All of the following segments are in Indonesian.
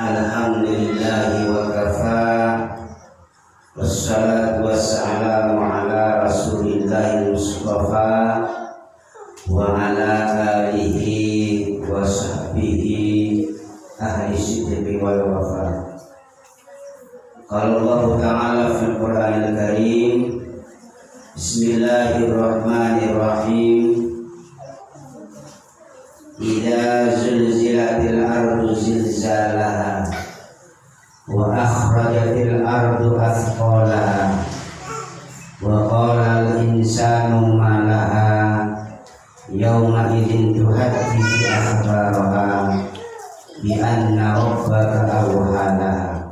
Alhamdulillahi wa kafa. Wassalatu wassalamu ala rasulillahi mustafa wa ala alihi wa sahbihi ahli sidqi wal wafa. Qala Allah ta'ala fil Qur'anil Karim, Bismillahirrahmanirrahim. Idza zulzilatil ardu zilzalaha wa akhrajatil ardu athqalaha wa qala al insanu ma laha yawma idzin tuhaddithu akhbaraha bi anna rabbaka awhalaha.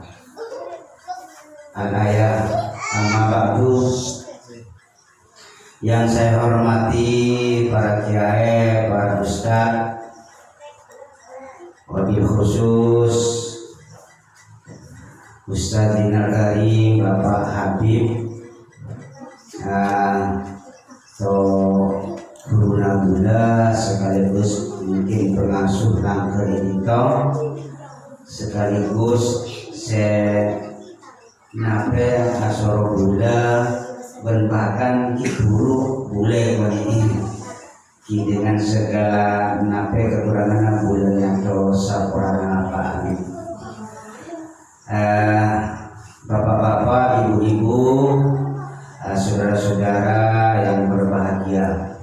Al-ayat. Amma ba'du. Yang saya hormati para kiai, para ustaz, wabil khusus Ustaz Dinal Karim, Bapak Habib, atau guru Nabula, sekaligus mungkin pengasuh kanker editor, sekaligus nape asoro Bunda, dan bahkan guru boleh ini dengan segala nape kekurangan bulan yang dosa kurangan apa ini. Bapak-bapak, ibu-ibu, saudara-saudara yang berbahagia.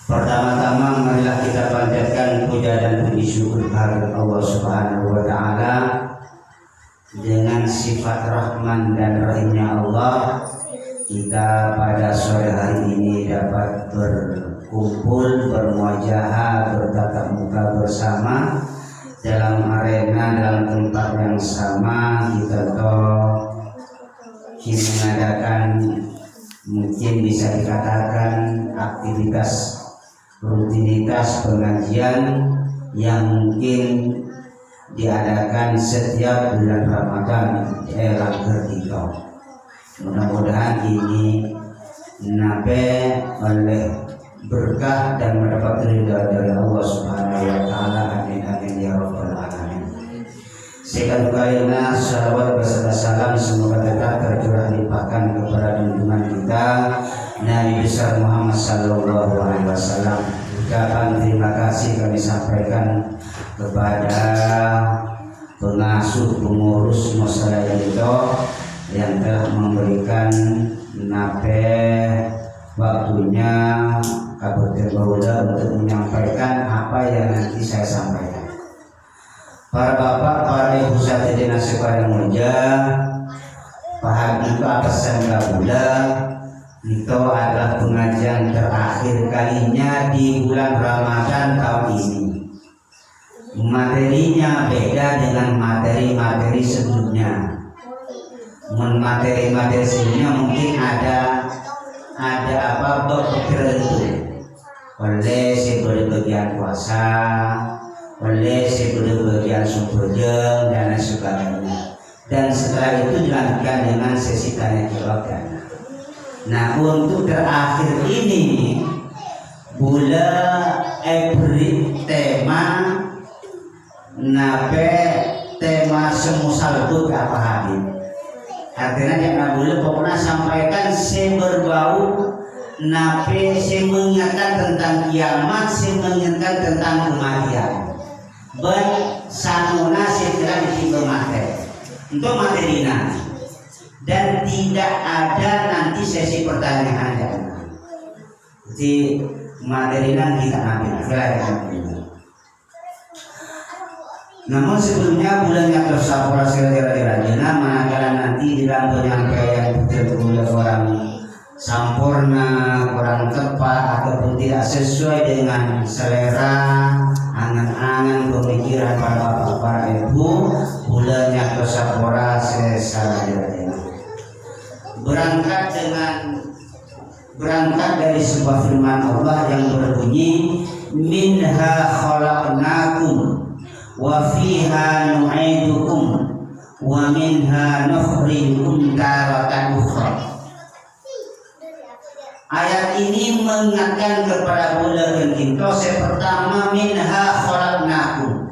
Pertama-tama marilah kita panjatkan puja dan puji syukur kehadirat Allah Subhanahu wa taala. Dengan sifat Rahman dan Rahimnya Allah, kita pada sore hari ini dapat berkumpul, bermuajahah, bertatap muka bersama dalam arena, dalam tempat yang sama. Kita mengadakan, mungkin bisa dikatakan aktivitas rutinitas pengajian yang mungkin diadakan setiap bulan Ramadan ketika. Mudah-mudahan ini nabe oleh berkah dan mendapat ridha dari Allah Subhanahu wa taala. Amin amin ya rabbal alamin. Sekali-kalinya salawat beserta salam semoga tetap tercurah limpahkan kepada junjungan kita Nabi besar Muhammad sallallahu alaihi wasallam. Ucapan terima kasih kami sampaikan kepada pengasuh pengurus Musala itu yang telah memberikan nape waktunya Kabupaten Bauda untuk menyampaikan apa yang nanti saya sampaikan. Para bapak, para ibu satidina sekarang mulia, paham itu apa Bauda itu adalah pengajian terakhir kalinya di bulan Ramadan tahun ini. Materinya beda dengan materi-materi sebelumnya. Materi-materi sebelumnya mungkin ada apa bertertentu. Oleh sebelum bagian puasa, oleh sebelum bagian sumberjeng dan lain sebagainya. Dan setelah itu dilanjutkan dengan sesi tanya jawab. Nah, untuk terakhir ini bulan April tema nape tema semusal itu apa Habib? Artinya yang boleh pokoknya sampaikan berbau nape mengingatkan tentang kiamat, mengingatkan tentang kematian. Sanuna setelah ditimbang materi untuk materi nanti. Dan tidak ada nanti sesi pertanyaan dan jadi materi nanti kita ambil. Namun sebelumnya bulannya tersapura sekira-kira manakala nanti di dalam penyampaian betul-betul orang sempurna, kurang tepat ataupun tidak sesuai dengan selera, angan-angan pemikiran para bapak, para ibu, bulannya tersapura sekira-kira. Berangkat dari sebuah firman Allah yang berbunyi minha khalaqnakum wa fiha nu'idukum wa minha nukhrijukum taratan ukhra. Ayat ini mengingatkan kepada bulan kita pertama minha khalaqnakum,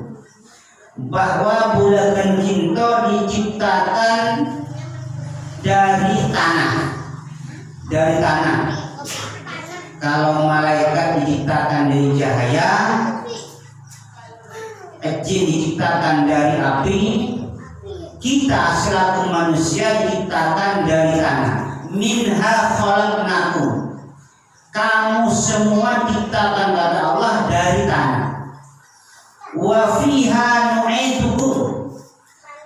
bahwa bulan kinto diciptakan dari tanah. Dari tanah. Kalau malaikat diciptakan dari cahaya, jin diciptakan dari api, kita selaku manusia diciptakan dari tanah. Minha khalaqnakum. Kamu semua diciptakan oleh Allah dari tanah. Wa fiha nu'idukum.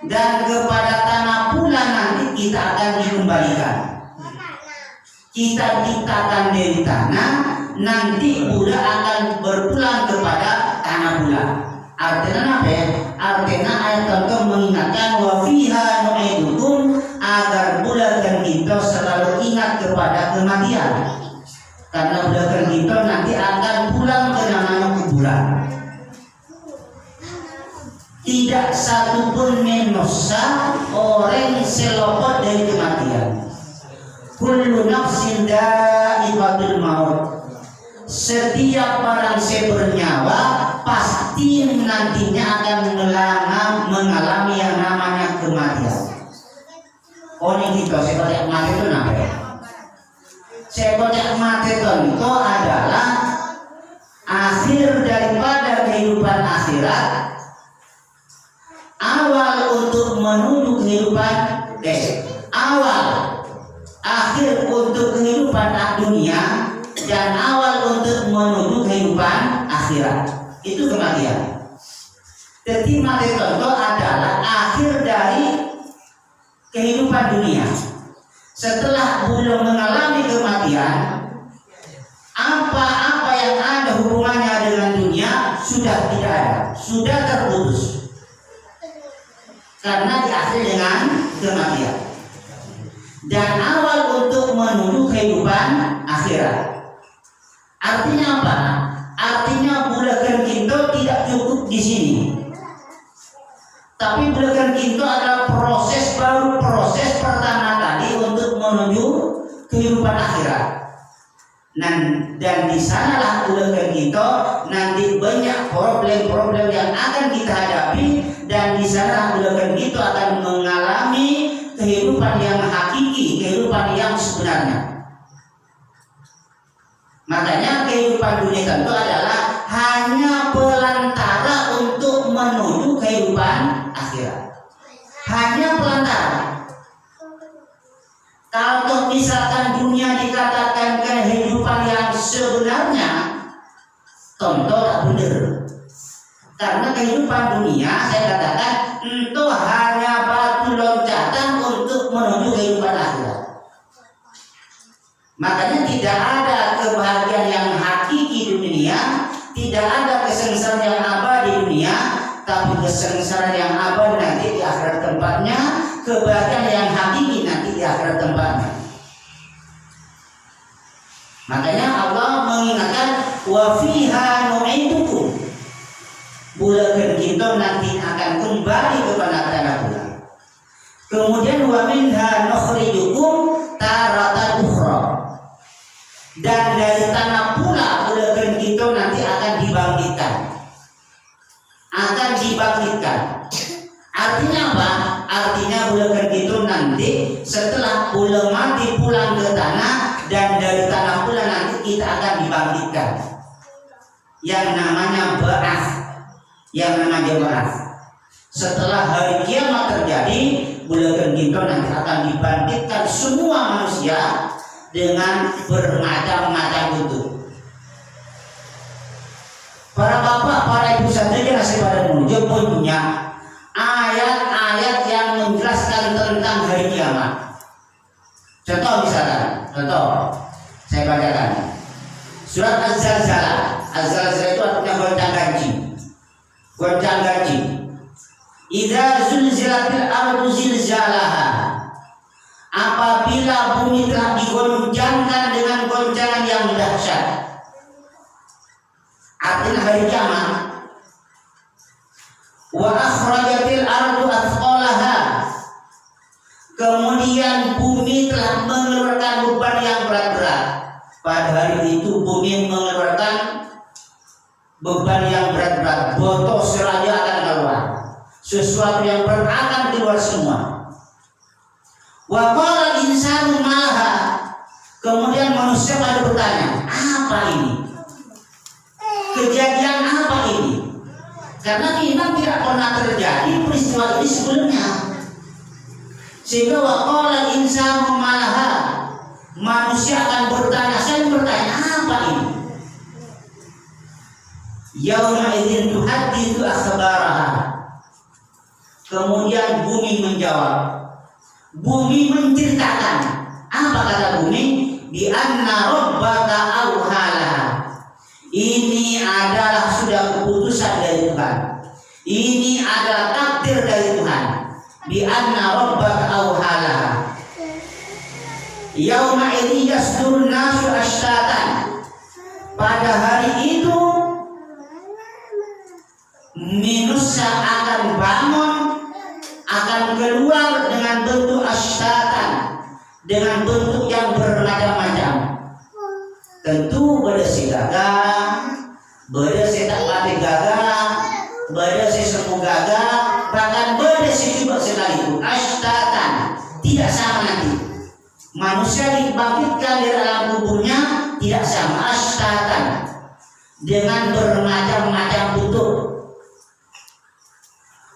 Dan kepada tanah pula nanti kita akan dikembalikan. Kita diciptakan dari tanah, nanti pula akan berpulang kepada tanah pula. Artinya apa ya? Artinya ayat contoh mengingatkan wa fiha nu'idukum, agar bulan kita selalu ingat kepada kematian. Karena bulan kita nanti akan pulang ke namanya kuburan. Tidak satupun manusia orang selopot dari kematian. Kullu nafsin dha'iqatul maut. Setiap barang bernyawa pasti nantinya akan mengalami yang namanya kematian. Oh ini gitu, seperti mati itu namanya. Seperti mati itu adalah akhir daripada kehidupan akhirat, awal untuk menuju kehidupan awal akhir untuk kehidupan dunia dan awal untuk menuju kehidupan akhirat. Itu kematian. Jadi mati itu adalah akhir dari kehidupan dunia. Setelah belum mengalami kematian, apa-apa yang ada hubungannya dengan dunia sudah tidak ada, sudah terputus. Karena diakhiri dengan kematian. Dan awal untuk menuju kehidupan akhirat. Artinya apa? Artinya bulakan kita tidak cukup di sini. Tapi bulakan kita adalah proses baru, proses pertama tadi untuk menuju kehidupan akhirat. Dan di sanalah bulakan kita nanti banyak problem-problem yang akan kita hadapi, dan di sana bulakan kita akan mengalami kehidupan yang hakiki, kehidupan yang sebenarnya. Makanya kehidupan dunia tentu adalah hanya pelantara untuk menuju kehidupan akhirat. Hanya pelantara. Kalau misalkan dunia dikatakan kehidupan yang sebenarnya, tentu tak benar. Karena kehidupan dunia, saya katakan, itu hanya batu loncatan untuk menuju kehidupan akhirat. Makanya tidak ada kebahagiaan yang hakiki di dunia, tidak ada kesengsaraan yang abadi di dunia, tapi kesengsaraan yang abadi nanti di akhirat tempatnya, kebahagiaan yang hakiki nanti di akhirat tempatnya. Makanya Allah mengingatkan wa fiha nu'idukum. Bulan kita nanti akan kembali kepada tanah bulan. Kemudian wa minha nukhrijukum taratan ukhra. Dan dari tanah pula bulan kita nanti akan dibangkitkan. Akan dibangkitkan. Artinya apa? Artinya bulan kita nanti setelah bulan mati pulang ke tanah, dan dari tanah pula nanti kita akan dibangkitkan. Yang namanya ba'ats. Yang namanya ba'ats. Setelah hari kiamat terjadi, bulan kita nanti akan dibangkitkan semua manusia dengan bermacam-macam bentuk. Para bapak, para ibu saudara nasi pada muncul punya ayat-ayat yang menjelaskan tentang hari kiamat. Contoh misalkan, saya bacakan surat Az-Zalzalah. Az-Zalzalah itu artinya goncang-ganjing. Goncang-ganjing. Idza zulzilatil ardu zilzalaha. Apabila bumi telah digoncangkan dengan goncangan yang dahsyat. Artinya hari kiamat. Wa akhrajatil ardu athqalaha. Kemudian bumi telah mengeluarkan beban yang berat-berat. Pada hari itu bumi mengeluarkan beban yang berat-berat. Botol seraya akan keluar. sesuatu yang berakal keluar semua. Wa qala insanu malaha, kemudian manusia pada bertanya, apa ini? Kejadian apa ini? Karena memang tidak pernah terjadi peristiwa ini sebelumnya. Sehingga wa qala insanu malaha, manusia akan bertanya, saya bertanya apa ini? Yauma idzin tuhadditsu akhbaraha. Kemudian bumi menjawab. Bumi menceritakan. Apa kata bumi? Bi anna rabbaka auhalaha. Ini adalah sudah keputusan dari Tuhan. Ini adalah takdir dari Tuhan. Bi anna rabbaka auhalaha. Yauma idzin yasdurun nasu ashtatan. Pada hari itu manusia akan bangun, akan keluar dengan bentuk ashtatan, dengan bentuk yang bermacam-macam. Tentu berisi gagah, berisi tak mati gagah, berisi semu gagah, bahkan berisi juga sekalipun. Ashtatan, tidak sama nanti. Manusia dibangkitkan dari alam kuburnya tidak sama, ashtatan, dengan bermacam-macam bentuk.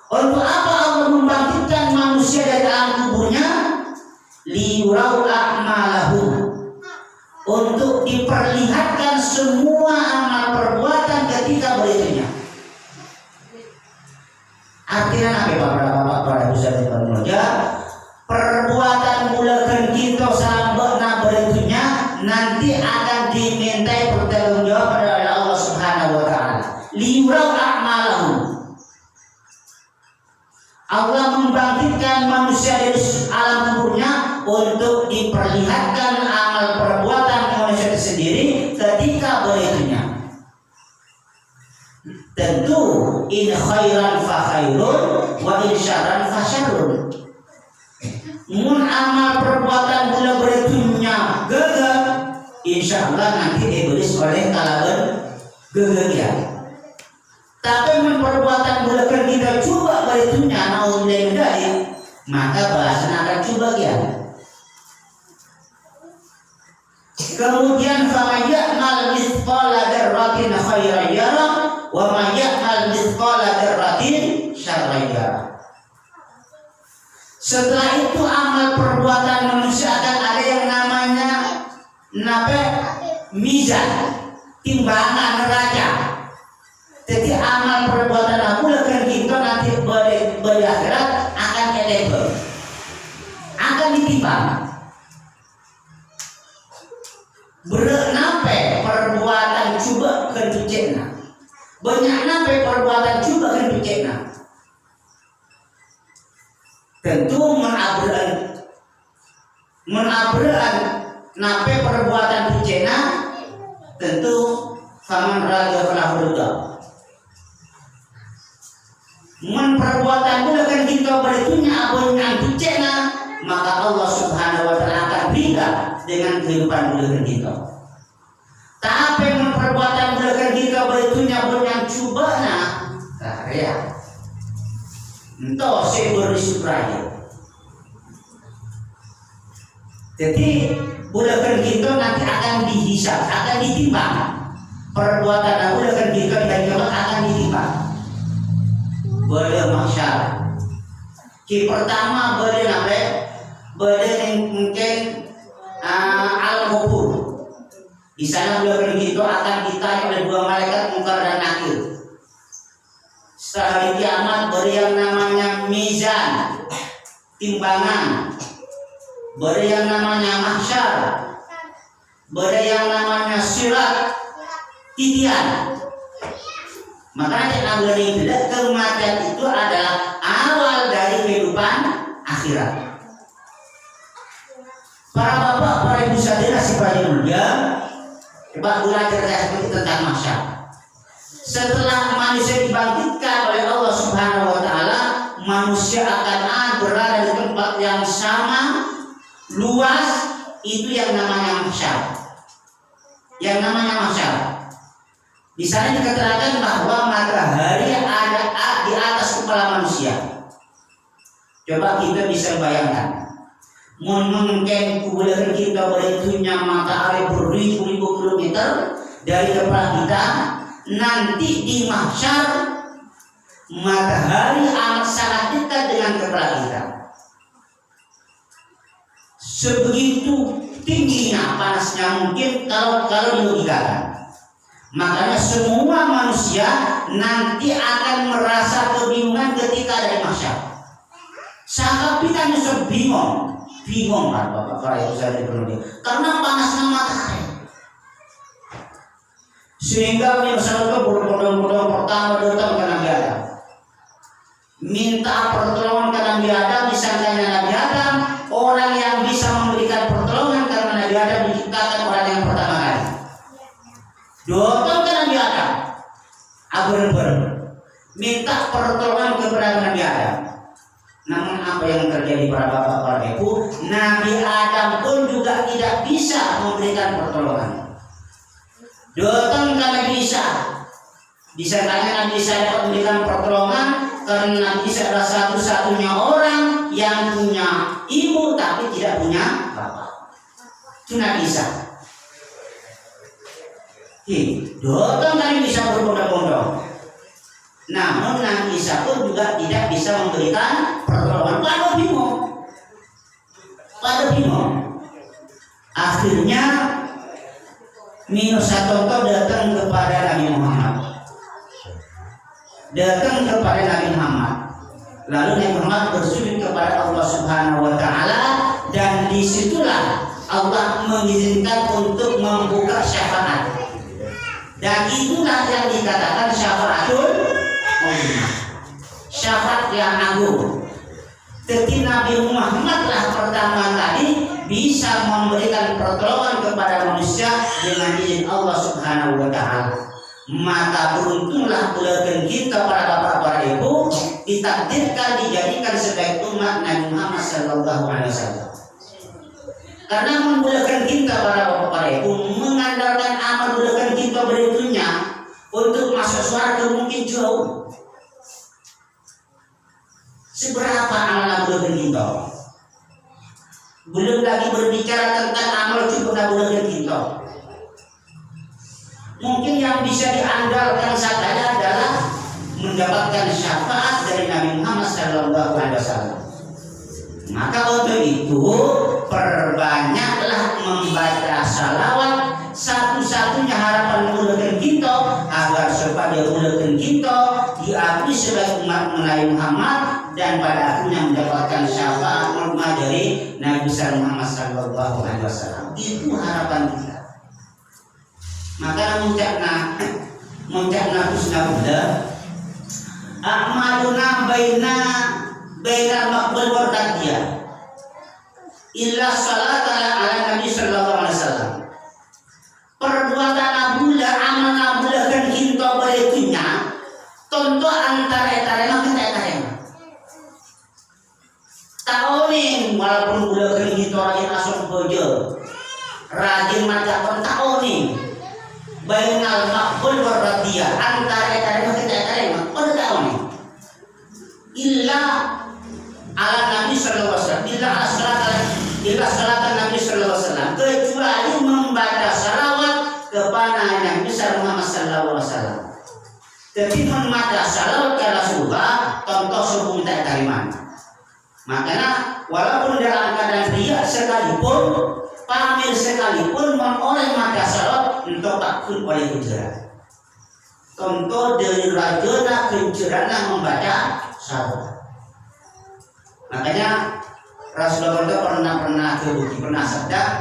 Untuk apa Allah membangkitkan manusia dari alam kuburnya? Liyurau a'malahum, untuk diperlihatkan semua amal perbuatan ketika berikutnya. Artinya apa Bapak-bapak pada pusat pemuda? Perbuatan mulakan kita sampai berikutnya nanti akan dimintai pertanggungjawaban oleh Allah Subhanahu wa taala. Liyurau a'malahum. Allah membangkitkan manusia dari alam kuburnya untuk diperlihatkan amal perbuatan manusia itu sendiri ketika berikutnya. Tentu in khairan fa khairun wa in syarran fa syarrun. Mun amal perbuatan mula berikutnya gagal, insyaallah nanti diberi oleh kalangan gagal. Tapi perbuatan mulakan kita coba beritunya naudzubillah dari, maka bahasan akan coba ya. Kemudian faman ya'mal mithqala dzarratin khairan yarah wa man ya'mal mithqala dzarratin syarran yarah. Setelah itu amal perbuatan manusia akan ada yang namanya mizan, timbangan neraca. Jadi amal perbuatan aku akan kita nanti berakhirat akan elebel, akan ditimbang. Bernape perbuatan coba kentucena, banyak nape perbuatan coba kentucena. Tentu menabrak nape perbuatan kucena, tentu faman raja falahu ridha. Men perbuatan pula kan kita beritunya apa yang kucena, maka Allah Subhanahu wa taala akan ridha dengan kehidupan bulan kita. Tapi men perbuatan pula kan kita beritunya apa yang cubana karya. Entah saya bersyukur. Jadi bulan kita nanti akan dihisab, akan ditimbang. Perbuatan bulan kita dan kita akan ditimbang. Boleh mahsyar. Ki pertama boleh apa? Boleh mungkin al-kubur. Di sana bulan kita akan ditanya oleh dua malaikat Munkar dan Nakir. Setelah hari kiamat beri yang namanya mizan, timbangan, beri yang namanya mahsyar, beri yang namanya sirat, titian. Makanya Allah bilang kematian itu adalah awal dari kehidupan akhirat. Para bapak, para ibu saudara sebagai mulia, coba belajar seperti tentang mahsyar. Setelah manusia dibangkitkan oleh Allah Subhanahu wa taala, manusia akan berada di tempat yang sama, luas, itu yang namanya mahsyar. Yang namanya mahsyar. Di sana dikatakan bahwa matahari ada di atas kepala manusia. manusia. Coba kita bisa bayangkan, mungkin kubulakan kita beritunya matahari beribu-ribu kilometer dari kepala kita. Nanti di mahsyar matahari amat sangat dekat dengan kepala kita. Sebegitu tingginya panasnya mungkin kalau dilogikakan. Makanya semua manusia nanti akan merasa kebingungan ketika ada di mahsyar. Sangat kita nyusul bingung kan Bapak para itu saya diperlukan karena panasnya matahari. Sehingga misalnya berbondong-bondong pertama datang ke Nabi Adam, minta pertolongan ke Nabi Adam, disangkanya Nabi Adam orang yang bisa memberikan pertolongan karena Nabi Adam diciptakan orang yang pertama kali. Datang ke Nabi Adam, Abraham minta pertolongan kepada Nabi Adam. Namun apa yang terjadi para bapak para ibu, Nabi Adam pun juga tidak bisa memberikan pertolongan. Datang ke Nabi Isa, disangkanya Nabi Isa dapat memberikan pertolongan karena Nabi Isa adalah satu-satunya orang yang punya ibu tapi tidak punya bapak. Itu Nabi Isa. Datang ke Nabi Isa berbondong-bondong. Namun Nabi Isa pun juga tidak bisa memberikan pertolongan. Pada bingung. Akhirnya minus satu datang kepada Nabi Muhammad. Lalu Nabi Muhammad bersujud kepada Allah Subhanahu wa taala dan disitulah Allah mengizinkan untuk membuka syafaat. Dan itulah yang dikatakan syafaatul ummah. Syafaat yang agung. Ketika Nabi Muhammad lah pertama kali bisa memberikan pertolongan kepada manusia dengan izin Allah Subhanahu wa taala. Maka beruntunglah bulakan kita para bapak para ibu ditakdirkan dijadikan sebagai umat Nabi Muhammad sallallahu alaihi wasallam. Karena membulakan kita para bapak para ibu mengandalkan amal bulakan kita beritunya untuk masuk surga mungkin jauh. Seberapa amal bulakan kita? Belum lagi berbicara tentang amal cukup bulakan kita. Mungkin yang bisa diandalkan saja adalah mendapatkan syafaat dari Nabi Muhammad SAW. Maka untuk itu perbanyaklah membaca salawat, satu-satunya harapan mulakan kita agar supaya mulakan kita diakui sebagai umat Nabi Muhammad dan pada akhirnya mendapatkan syafaat dari Nabi Muhammad SAW. Itu harapan kita. Maka muncakna husnabda a'maluna baina maqbul wa radiyah illa salat ala Nabi sallallahu alaihi wasallam. Perbuatan abula amal abula kan kita beritunya contoh antara eta kita taoning walaupun bula kan kita rajin asal bojo rajin maca pun taoning bainal maqbul wa radiyah antara kita pada tahun illa ala Nabi sallallahu alaihi wasallam illa salat Nabi sallallahu alaihi wasallam kecuali membaca salawat kepada Nabi Muhammad sallallahu alaihi wasallam. Jadi membaca salawat ke Rasulullah contoh sebelum tak tariman. Makanya walaupun dalam keadaan riya sekalipun pamer sekalipun memoleh mata salawat untuk takut oleh kejaran. Contoh dari rajana kejaran membaca salawat. Makanya Rasulullah pernah sabda,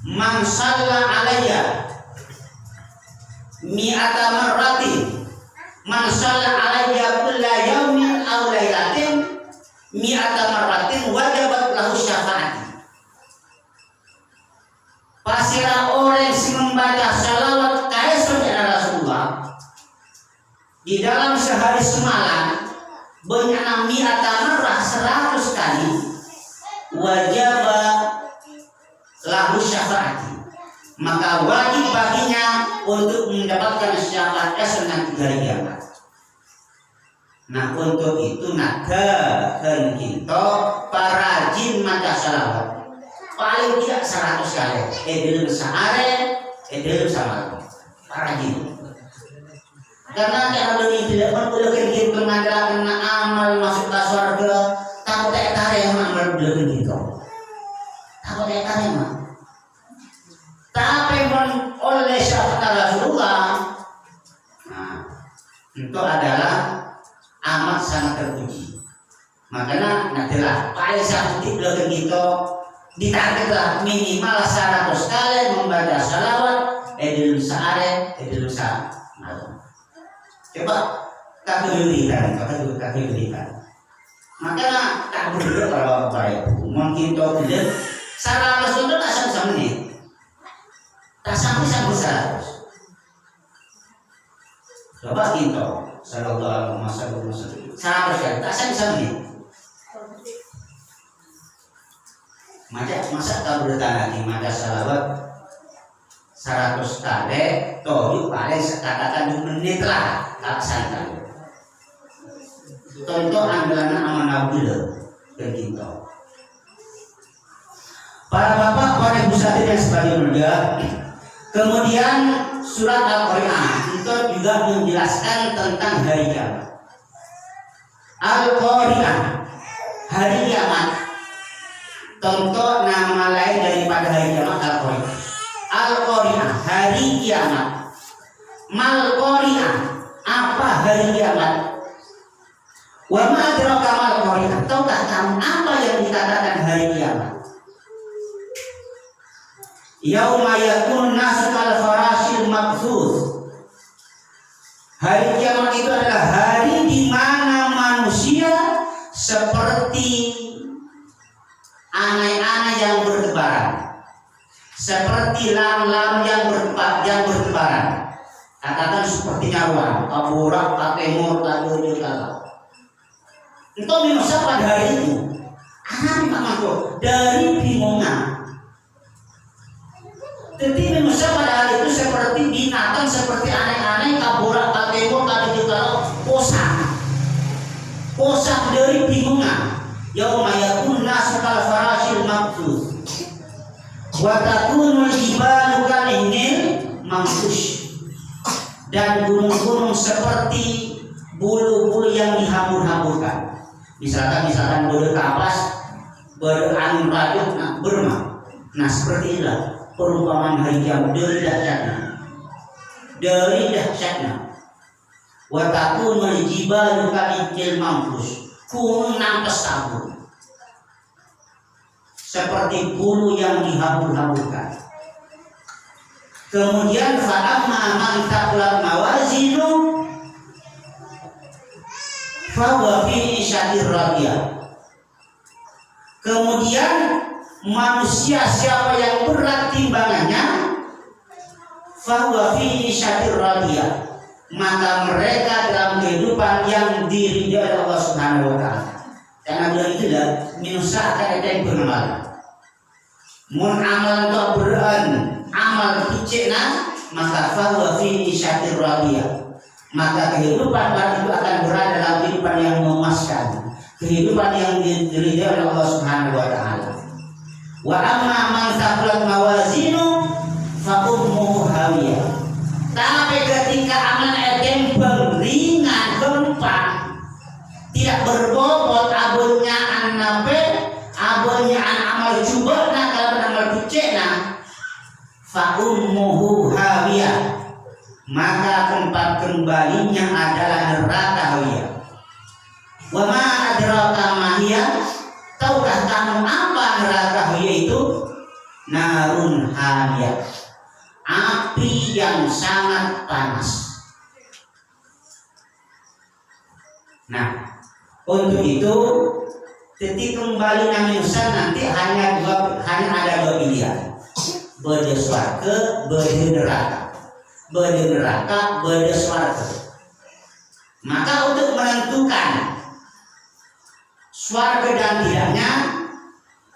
"Man shalla alayya mi'ata marratin, man shalla alayya kulla yaumin aw lailatin mi'ata marratin wajabat lahu syafa'ati." Pasirah orang yang membaca salawat kaya saudara Rasulullah di dalam sehari semalam banyak mi'ata marrah 100 kali wajib lahu syafa'ati, maka wajib baginya untuk mendapatkan syafaat nanti hari kiamat. Nah untuk itu nadakan kita parajin maca salawat paling tidak 100 kali dalam sehari dalam semalam parajin karena kalau ini tidak perlu kita mengadakan amal masuk ke surga takut tarik yang amal belum gitu takut tarik mah tapi oleh sabda Rasulullah nah itu adalah amat sangat terpuji. Makanya nantilah paling sakit belakang kita ditargetlah minimal 100 kali membaca salawat dalam sehari dalam semalam. Coba kakek berikan. Makanya tak berdua kalau baik mungkin kau tidak 100 itu tak sampai menit, tak sampai 100. Coba kita sallallahu alaihi wasallam 100 kali tak sampai masa kau bertanya lagi maka salawat 100 kali toh paling katakan 2 menit lah laksanakan contoh anggaran aman abdullah dan kita para bapak para ibu satir yang sebagai mulia. Kemudian surat Al-Qari'ah itu juga menjelaskan tentang hari kiamat. Al-Qari'ah, hari kiamat. Contoh nama lain daripada hari kiamat Al-Qari'ah. Al-Qari'ah, hari kiamat. Mal-Qari'ah, apa hari kiamat? Wa ma adraka mal-Qari'ah. Tahukah kamu apa yang dikatakan hari kiamat? Yauma yakun nasu kal farasil mabthus. Hari kiamat itu adalah hari di mana manusia seperti anai-anai yang bertebaran, seperti lam-lam yang bertebaran. Katakan seperti nyawa, kaburak, katemur, kadonya kala. Itu manusia pada hari itu. Dari bingungan. Jadi manusia pada hari itu seperti binatang, seperti aneh-aneh, kaburak, katemur, kadonya kosak dari bingungan. Yauma yakun nasu kal farasil mabthus wa takunul jibalu kal ihnil mamfush, dan gunung-gunung seperti bulu-bulu yang dihambur-hamburkan. Misalkan bulu kapas berangin rajut berma. Nah seperti itulah perumpamaan hari kiamat dari dahsyatnya. Wa takunul jibalu kal ihnil mamfush, gunung nampes tabur seperti bulu yang dihambur-hamburkan. Kemudian fa'amma man thaqulat mawazinu fa huwa fi 'ishatir radiyah. Kemudian manusia siapa yang berat timbangannya fa huwa fi 'ishatir radiyah, maka mereka dalam kehidupan yang diridhai oleh Allah Subhanahu wa taala. Karena bilang itu dah manusia akan ada yang bermalam. Mun amal tu beran amal kecilna maka fahuwa fi isyatir radiyah, maka kehidupan itu akan berada dalam kehidupan yang memuaskan, kehidupan yang diridhai oleh Allah Subhanahu wa taala. Wa amma man thaqulat mawazinu fa ummuhu hawiyah. Tapi ketika amal edem ringan gempak, tidak berbobot abunnya anape, abunnya an amal coba nak kalau amal kecilna, fa ummuhu hawiyah, maka tempat kembalinya adalah neraka hawiyah. Wa ma adraka ma hiya, tahukah kamu apa neraka hawiyah itu? Narun hamiyah, api yang sangat panas. Nah, untuk itu ketika kembali manusia nanti hanya ada dua pilihan, berde swarga, berde neraka, berde swarga. Maka untuk menentukan swarga dan tidaknya,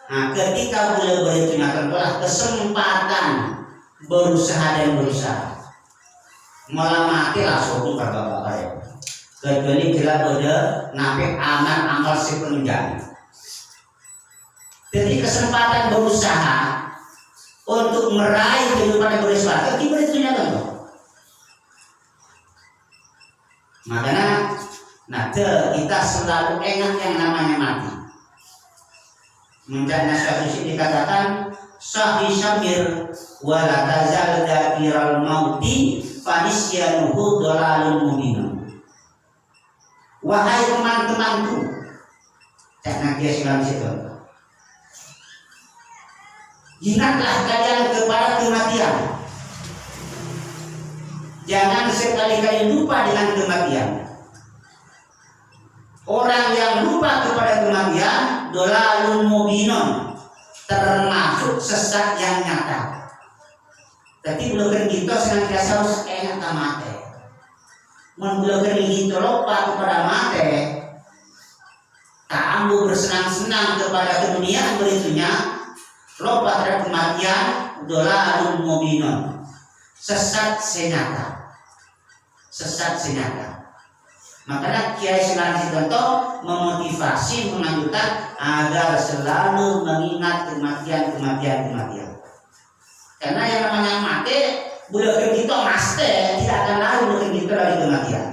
nah ketika beliau berjinakan telah kesempatan berusaha dan berusaha, malah mati langsung bapak-bapak. kecuali kita pada nape amal-amal si penunjang. Jadi kesempatan berusaha untuk meraih kehidupan yang berisbat, kita itunya kan? Makanya, kita selalu ingat yang namanya mati. Menjadi suatu sisi dikatakan sahih syamir wala tazal dakiral mauti fanisyanuhu dolalun mubinun. Wahai teman-temanku, jangan dia silang situ. Ingatlah kalian kepada kematian. Jangan sekali-kali lupa dengan kematian. Orang yang lupa kepada kematian, dolalun mubinun, termasuk sesat yang nyata. Tapi belum kita senantiasa harus ingat mati. Membelokkan kita lupa kepada mati, tak ambu bersenang-senang kepada dunia beritunya, lupa terhadap kematian, dolalun mubinun, sesat senyata. Sesat senyata. Makanya Kiai Senanti Tonto memotivasi, menganjurkan agar selalu mengingat kematian. Karena yang namanya mati, budak kita mati tidak akan lari budak kita dari kematian.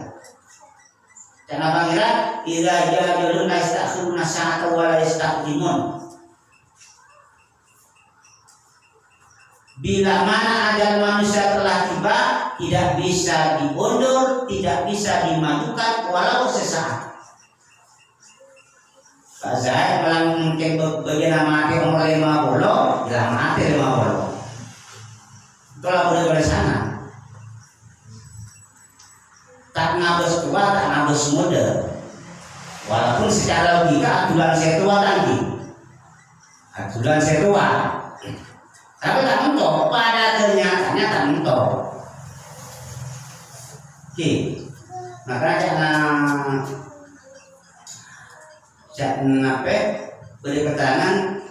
Karena pangeran, idza ja'alun nastakhiruna sa'ata wa la yastaqdimun. Bila mana ajal manusia telah tiba, tidak bisa diundur, tidak bisa dimajukan walau sesaat. Pak Zahid malah mungkin bagian mati umur 50, bilang mati 50. Itulah boleh sana. Tak ngabes tua, tak ngabes muda. Walaupun secara logika aturan saya tua tadi, aturan saya tua. Tapi tak mentok, pada kenyataannya tak mentok. Oke, maka jangan apa beri keterangan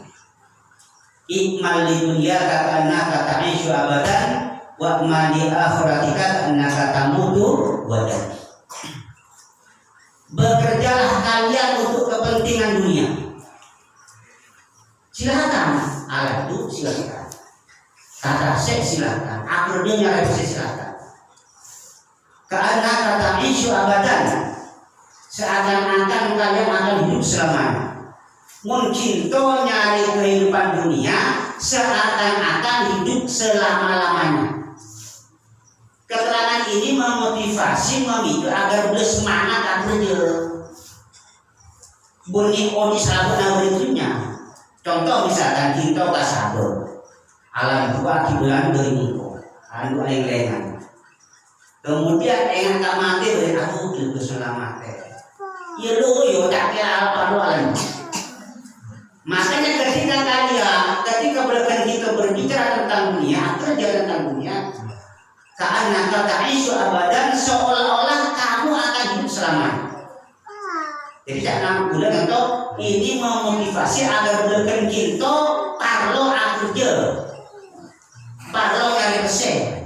ikmal di dunia karena kata isu abadan wa ma di akhiratika karena kata mutu wadah. Bekerjalah kalian untuk kepentingan dunia. Silakan alat itu silakan. Kata sek silakan, akhirnya revisi silakan. Karena kata isu abadan, seakan-akan kalian akan hidup selamanya. Mungkin to nyari kehidupan dunia, seakan-akan hidup selama-lamanya. Keterangan ini memotivasi, memicu agar boleh semangat kerja. Bunyi oni sabar dan berikutnya. Contoh misalkan kita kasabur. Alam tua di bulan 2000, anu yang lain. Kemudian yang tak mati beri aku lebih selamat. Ya lo tak kira apa lo alam. Makanya ketika belakang kita berbicara tentang dunia, kerja tentang dunia, karena kata isu abadan seolah-olah kamu akan hidup selamanya. Jadi jangan bulan itu ini memotivasi agar belakang kita parlo kerja. Parlo yang reseh.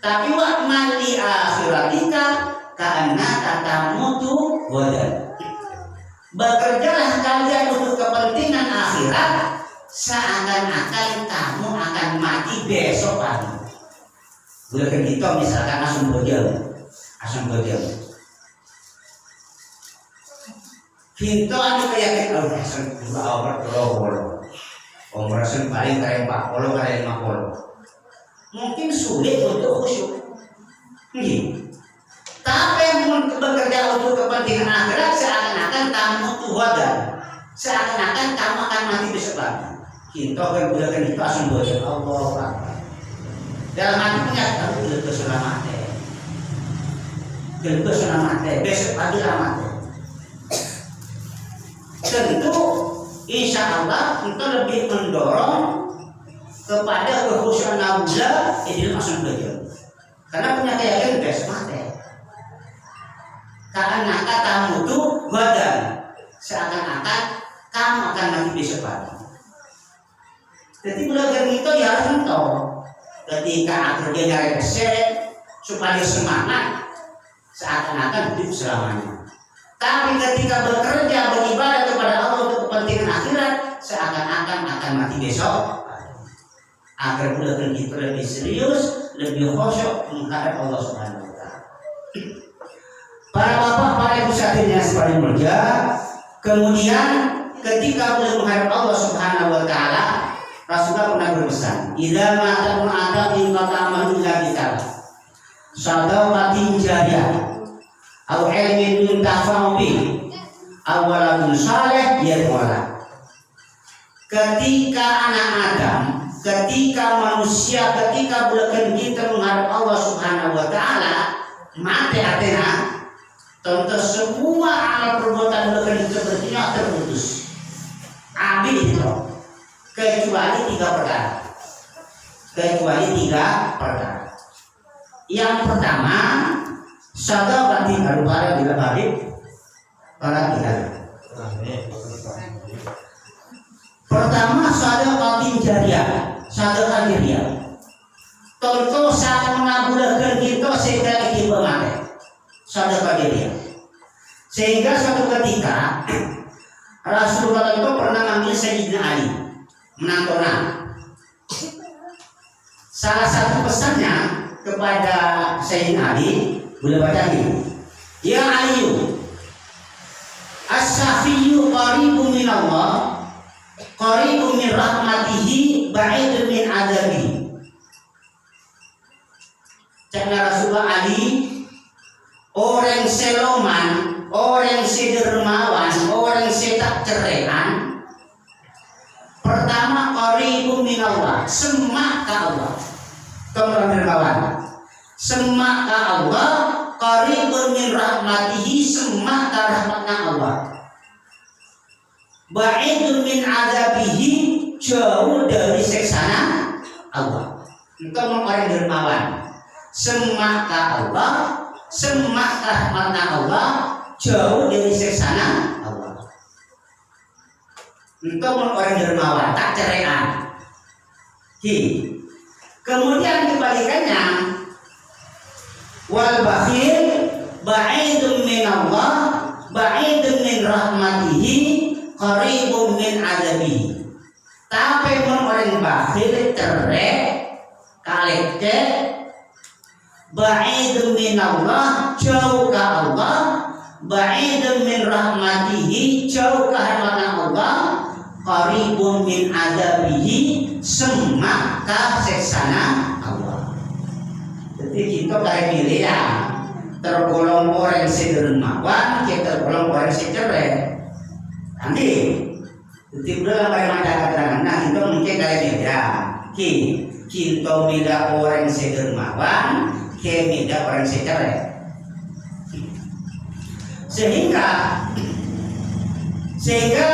Tapi wa mali akhiratika karena kata mutu wadah. Bekerjalah kalian untuk kepentingan akhirat seakan-akan kamu akan mati besok pagi. Bukan gitu misalkan asam bodiam. Kita anu kayak asam dua Omrasen paling kaya 40 kaya 50. Mungkin sulit untuk khusyuk. Tapi bekerja untuk kepentingan akhirat seakan-akan kamu tuwadan, seakan-akan kamu akan mati besok pagi. Kita kan gunakan itu asal doa Allah Akbar. Dalam hati punya kamu lebih selamat. Lebih selamat. Besok pagi selamat. Tentu insya Allah kita lebih mendorong kepada kekhusyuan nabulah di dalam asal belajar. Karena punya keyakinan besok mati. Karena katamu itu badan, seakan-akan kamu akan mati besok pagi. Jadi belajar itu ya harus mentol. Ketika akhirnya nyari resep supaya semangat, hidup selamanya. Tapi ketika bekerja beribadah kepada Allah untuk kepentingan akhirat, seakan-akan akan mati besok. Agar bulan kita lebih serius, lebih khusyuk menghadap Allah Subhanahu wa taala. Para bapak, para ibu sekalian yang paling mulia, kemudian ketika beliau menghadap Allah Subhanahu wa taala, Rasulullah pernah berpesan, "Idza mata mu'adabin qata'amalu ila bital." Sadaqatin jariyah, au ilmin yuntafa'u bih, aw waladun saleh yad'ulah. Ketika anak Adam, ketika manusia, ketika bulan kita menghadap Allah Subhanahu wa taala, mati atena, tentu semua amal perbuatan bulan kita bertindak terputus. Ambil itu. Kecuali tiga perkara. Yang pertama, sadaqati berupa bila balik para tidak. Pertama, sadaqatin jariyah, sadaqah jariyah. Contoh saat menabulkan kita sehingga kita mati, sadaqah jariyah. Sehingga suatu ketika Rasulullah itu pernah manggil Sayyidina Ali, menantona. Salah satu pesannya kepada Sayyidina Ali, boleh baca ini. Ya Ali, as-safiyyu qaribun min Allah, qaribun min rahmatihi, ba'idun min azabihi. Cakna Rasulullah Ali, orang seloman, orang sedermawan, orang setak cerehan. Pertama, qaribun min Allah, semak ke Allah. Orang dermawan, semak ke Allah, qaribun min rahmatihi, semak ke rahmatnya Allah. Ba'idun min azabihi, jauh dari siksaan Allah. Itu orang dermawan, semak ke Allah, semak ke rahmatnya Allah, jauh dari siksaan Allah. Itu orang dermawan, tak cerean. Kemudian kebalikannya, wal bakhil ba'idun min Allah, ba'idun min rahmatihi, qaribun min azabihi. Tapi orang bakhil cerai, kalekce, ba'idun min Allah, jauh ke Allah, ba'idun min rahmatihi, jauh ke rahmat Allah, qaribun min azabihi, semak ke siksana Allah. Jadi kita kayak pilih ya, tergolong orang sedermawan, kita tergolong orang cerai. Nanti, jadi udah kayak macam keterangan. Nah, kita mungkin kayak beda. Kita beda orang sedermawan, kita beda orang cerai. Sehingga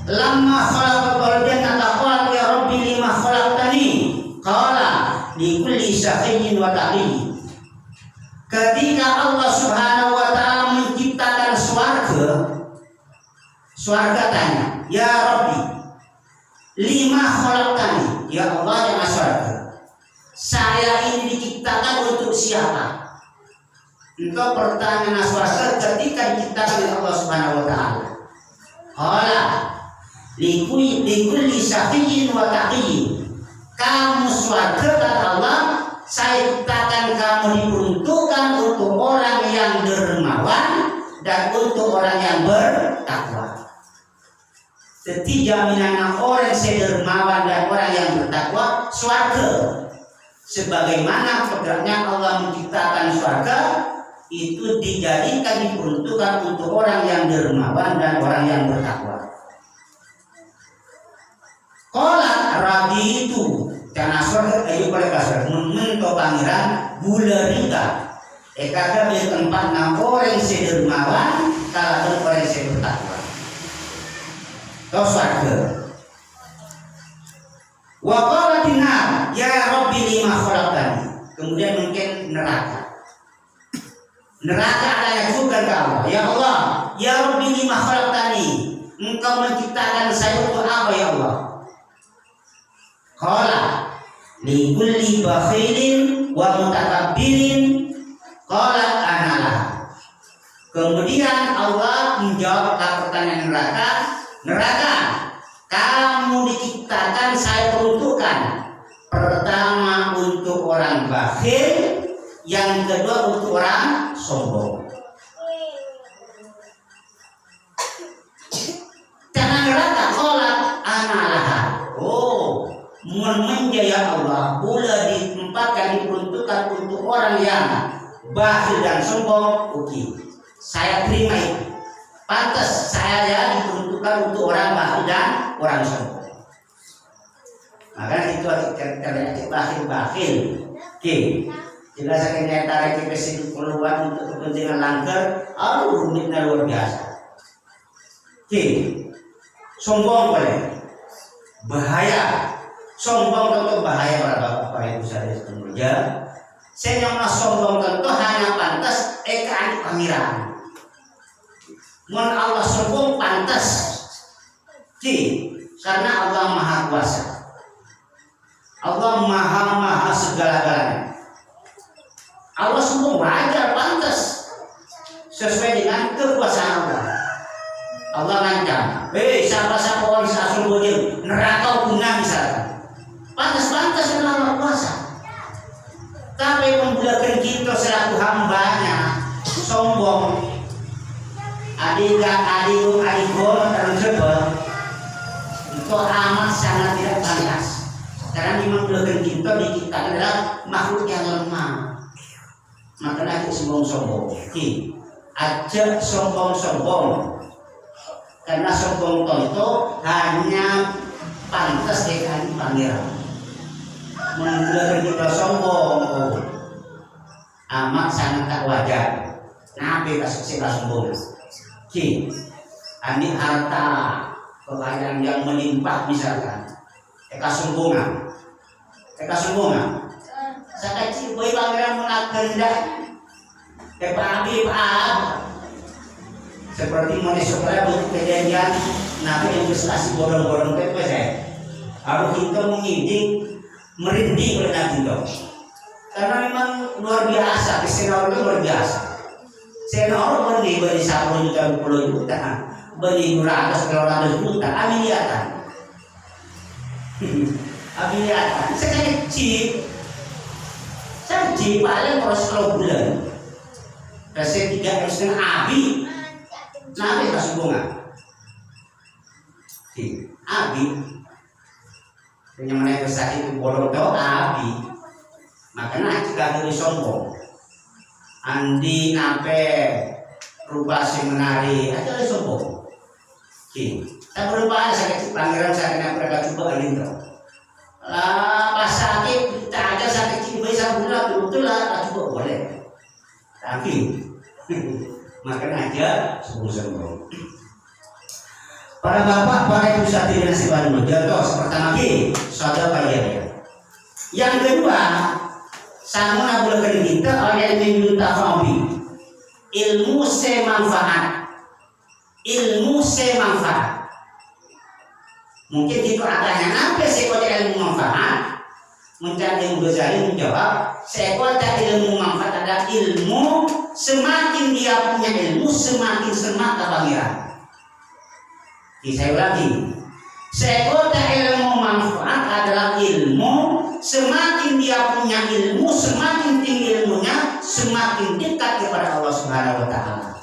lamma khalaqal jannata qala ya rabbi lima khalaqtani qala li kulli syaqiyyin wa taqiyyin. Ketika Allah Subhanahu wa taala menciptakan swarga tanya, ya Rabbi lima khalaqtani, ya Allah yang swarga, saya ini diciptakan untuk siapa? Engkau pertanyaan swarga ketika diciptakan oleh Allah Subhanahu wa taala. Qala likulli syaqiyyin wa taqiyyin. Kamu swarga kata Allah, saya ciptakan kamu diperuntukkan untuk orang yang dermawan dan untuk orang yang bertakwa. Jadi jaminan orang sedermawan dan orang yang bertakwa swarga. Sebagaimana kodratnya Allah menciptakan swarga, itu dijadikan diperuntukkan untuk orang yang dermawan dan orang yang bertakwa. Qala raditu, karena surga ayo pada kasar memento pangeran bularita. Kata di tempat orang sedermawan, kalau orang yang bertakwa. Kau surga. Wa qala dinar, ya Rabbi lima khalaqtani. Kemudian mungkin neraka. Neraka adanya juga ke Allah. Ya Allah, ya Rabbi lima khalaqtani. Engkau menciptakan saya untuk apa ya Allah? Qala li kulli bakhilin wa mutakabbirin qala analah. Kemudian Allah menjawablah pertanyaan neraka, kamu diciptakan saya peruntukkan. Pertama untuk orang bakhil, yang kedua untuk orang sombong. Karena neraka kolak analaha. Oh, menjaya Allah pula ditempatkan diperuntukkan untuk orang yang bakhil dan sombong. Oke, saya terima itu. Pantas saya diperuntukkan untuk orang bakhil dan orang sombong. Maka itu terlihat bakhil. Oke, jelas akan tarik ke sini keluar untuk kepentingan langgar. Rumitnya luar biasa. Oke, sombong boleh, bahaya. Sombong tentu bahaya para ibu saya semuanya. Saya yang sombong tentu hanya pantas ekaan pangeran. Mun Allah sombong pantas, karena Allah maha kuasa. Allah maha segala-galanya. Allah sombong wajar pantas sesuai dengan kekuasaan Allah. Allah ngancam, siapa-siapa orang bisa sombong neraka guna misalkan. Pantas dengan Allah kuasa. Tapi membuatkan kita selaku hambanya sombong. Adik itu amat sangat tidak pantas. Karena memang belakang kita adalah makhluk yang lemah. Makanya aku sombong. Ajak sombong. Karena sombong itu hanya pantas dengan pangeran. Belakang kita sombong, amat sangat tak wajar. Nabi kasih sombong. Ani harta kekayaan yang melimpah misalkan, kesombongan. Saya kecil boy pangeran menakenda, seperti monesotra untuk kejadian Nabi yang prestasi borong-borong itu saya. Harus kita mengidik merinding oleh Nabi itu, karena memang luar biasa, kesenangan itu luar biasa. Senor beli 10 juta 20 juta, beli 200 juta, amiliatan. Saya kecil paling kalau bulan, kasih 3,5 abi, nabi kasih bunga, abi, yang mana besar itu bodoh abi, makanya jika dari sombong. Andi nape rupa si menari aja le sombong. Tak berubah sakit pangeran sakit yang mereka coba ini tuh. Pas sakit tak ada sakit cibai sambulah betul lah coba boleh. Tapi makan aja sombong. Para bapak, para ibu sati nasiban jatuh pertama kali saudara bayar. Yang kedua sama boleh kita oleh ilmu tafawi, ilmu semanfaat. Mungkin itu adanya apa sekolah ilmu manfaat? Mencari ilmu Ghazali menjawab, sekolah ilmu manfaat adalah ilmu semakin dia punya ilmu semakin semangat pangeran. Saya ulangi, sekolah ilmu manfaat adalah ilmu semakin dia punya ilmu, semakin tinggi ilmunya, semakin dekat kepada Allah Subhanahu wa taala.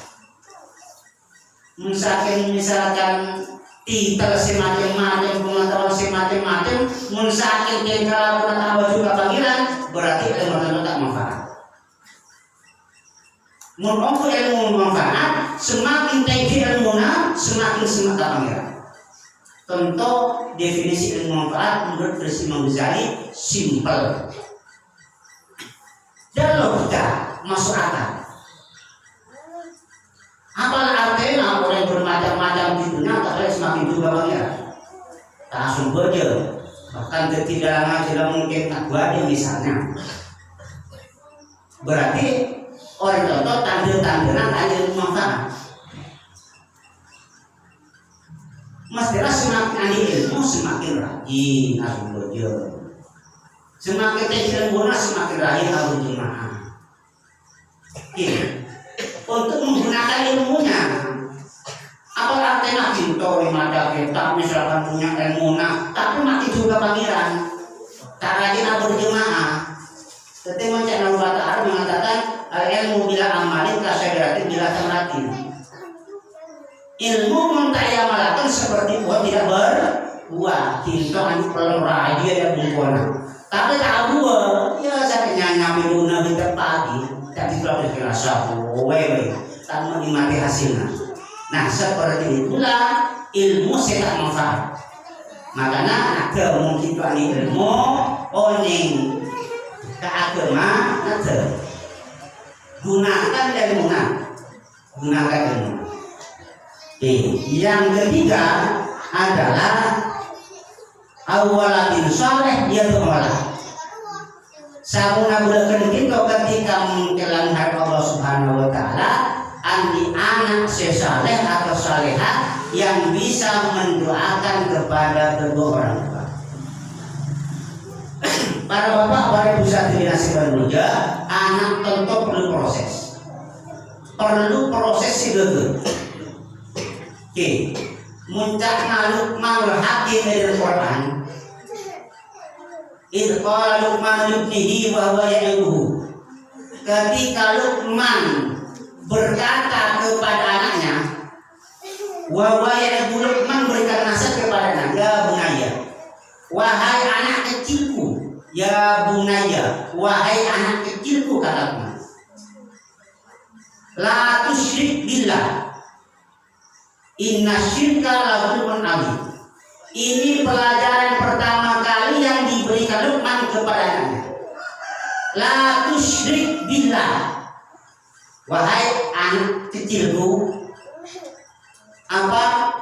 Misalkan titel semacam-macam, pengetahuan semacam-macam, misalkan dia pengetahuan juga pangeran, berarti ilmu tak manfaat. Menurut ilmu manfaat, semakin tinggi ilmunya, semakin semangat pangeran. Tentu definisi ilmu manfaat menurut Imam Ghazali simpel dan logika masuk akal. Apalah artinya orang bermacam-macam di dunia tak boleh semakin juga pangeran. Tak langsung beja, bahkan ketidaklangan tidak mungkin tak buat misalnya. Berarti orang contoh tanda-tandaan ada ilmu manfaat. Mestilah semakin ahli ilmu semakin rajin harus belajar. Semakin tinggi ilmunya semakin rajin harus jemaah. Untuk menggunakan gunakan ilmunya. Apa artinya pintu mata kita misalkan punya ilmu tapi mati juga pangeran. Tak rajin berjemaah. Tetapi macam Allah Ta'ala mengatakan ilmu bila amalin kasyaratin bila tamatin. Ilmu mentaya malakan seperti buah tidak berbuah. Cinta anu perlu raja dan buah. Tapi tak buah. Ya saya nyampe duna kita pagi. Tapi kalau dirasa wewe tak menikmati hasilnya. Nah seperti itulah ilmu saya manfaat. Makanya ada mungkin tuan ilmu oning ke agama ada. Gunakan ilmu gunakan ilmu. Yang ketiga adalah awaladin soleh dia mengolah. Sabuna bulakan kita ketika menjelang hari Allah Subhanahu Wa Taala andi anak sesaleh atau salehah yang bisa mendoakan kepada kedua orang tua. Para bapak, para ibu satria nasiban muda, anak tentu perlu proses segede. Oke, muncak Luqman hakim dari Quran. Idh qala Luqman libnihi wa huwa ya'iduhu. Ketika Luqman berkata kepada anaknya, wa huwa ya'iduhu, Luqman berikan nasihat kepada anaknya, ya bunaya, wahai anak kecilku, ya bunaya, wahai anak kecilku, kata Luqman, la tusyrik billah, inna syirka la zulmun adzim. Ini pelajaran pertama kali yang diberikan Luqman kepada anaknya. La tusyrik billah, wahai anak kecilku,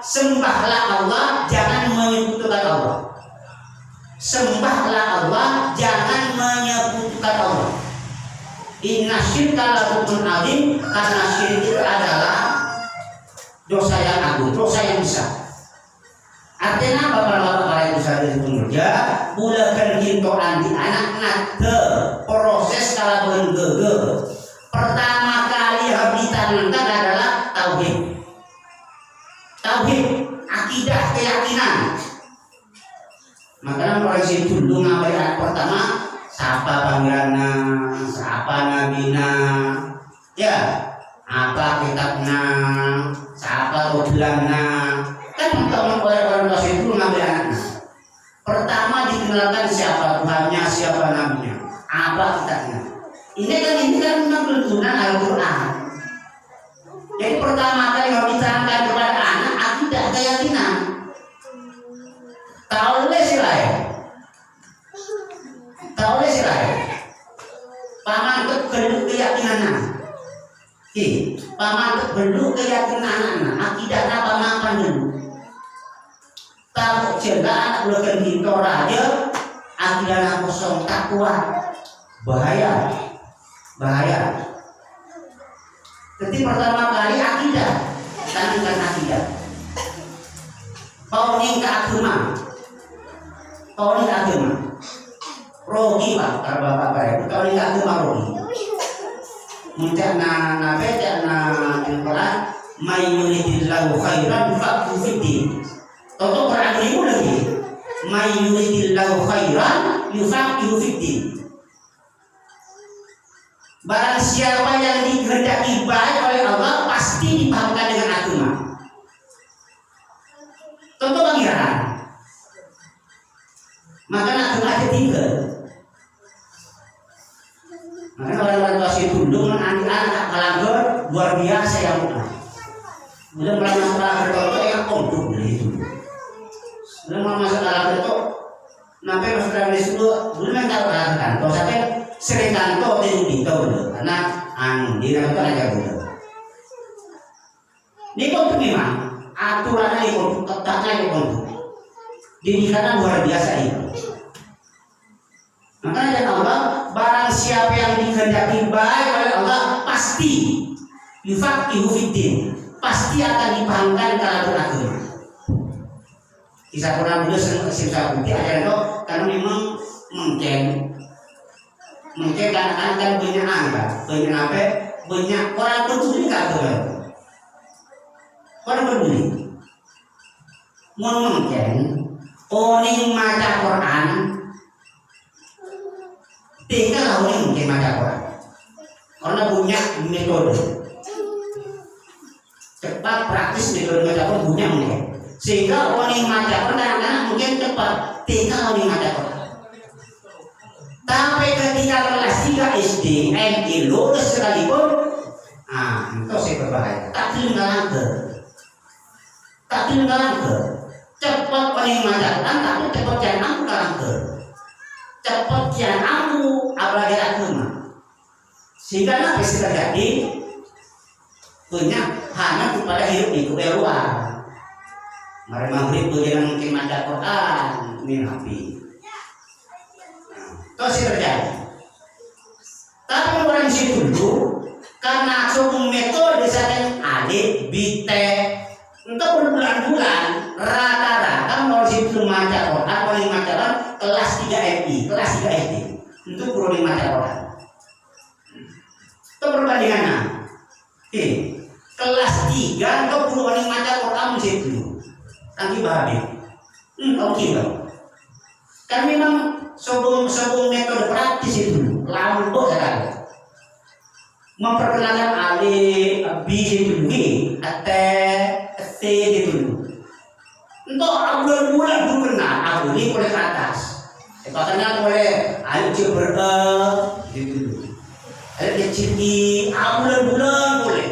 sembahlah Allah, jangan menyekutukan Allah. Sembahlah Allah, jangan menyekutukan Allah. Inna syirka la zulmun adzim, karena syirik itu adalah dosa yang agung, dosa yang besar. Artinya bapak-bapak para ibu sadari pemuda, bulakan kita anti anak nade proses kalau benggege. Pertama kali harus ditanamkan adalah tauhid, akidah, keyakinan. Makanya mulai situ dulu ngabarin pertama, siapa pangeranna, siapa nabina, ya, apa kitabna, siapa rojulanna. Kan pertama orang tua itu mengambil anaknya. Pertama dikenalkan siapa Tuhannya, siapa nabinya, apa kitabnya. Ini kan memang tuntunan Al-Quran. Jadi pertama kali harus diterangkan kepada anak akidah, keyakinan. Tak oleh silai. Paman kegeluk keyakinan. Paman kegeluk keyakinan anak. Akidahnya paman pandelu. Tak jaga ulekan kita raja, akidahnya kosong tak kuat, bahaya. Jadi pertama kali akidah, tanamkan akidah. Pauning ke agama, rogi pak, kalau bapak itu pauning ke agama rogi. Mencana Al-Quran, mayyuridillahu khairan faqihu fiddin. Toto beragama lagi, mayyuridillahu khairan yufaqihu fiddin. Barang siapa yang dikehendaki baik oleh Allah pasti dipahamkan dengan agama. Contoh pangeran. Maka agama ada tiga. Makanya orang-orang tua itu dulu anak-anak kalanggar luar biasa yang mudah. Belum masuk kalanggar itu yang kompuk itu. Belum masuk kalanggar itu, sampai masuk kalanggar itu belum yang tahu kalanggar. Kalau sampai sering kantor itu dulu, karena di dalam itu aja dulu. Ini kompuk memang aturannya ini kompuk, ketatnya ini kompuk. Didikannya luar biasa itu. Makanya dari Allah, barang siapa yang dikehendaki baik oleh Allah pasti yufaqihu fiddin, pasti akan dipahamkan kalau beragama. Kisah Quran dulu saya bukti aja itu karena memang mungkin kan banyak angka, banyak orang peduli nggak tuh. Kono peduli. Mun mungkin oning maca Quran tinggal oning mungkin maca Quran. Karena punya metode cepat praktis metode maca Quran punya mungkin. Sehingga oning maca Quran kadang-kadang mungkin cepat tinggal oning maca Quran. Tapi ketika kelas 3 SD, MI lulus sekalipun, itu saya berbahaya. Tak tinggalan ke. Cepat paling majakan, tapi cepat jangan aku kalang ke. Cepat jangan aku apalagi agama. Sehingga apa yang terjadi? Punya hanya kepada hidup di luar. Mari maghrib punya mungkin maca Quran, min api. Terus terjadi. Tapi orang situ dulu karena suku metode saking adik bite untuk berbulan-bulan rata-rata kalau situ maca Quran paling maca kelas 3 MI, kelas 3 SD untuk perlu maca Quran. Itu perbandingannya. Kelas 3 untuk perlu maca Quran situ. Nanti bahagia. Kau kira. Kan memang sebelum metode praktis itu lambat sekali. Memperkenalkan alif, bis itu dulu, t itu dulu. Untuk bulan dulu kenal, aku ini boleh ke atas. Katanya boleh alif coba gitu dulu. Alif kecil di bulan boleh.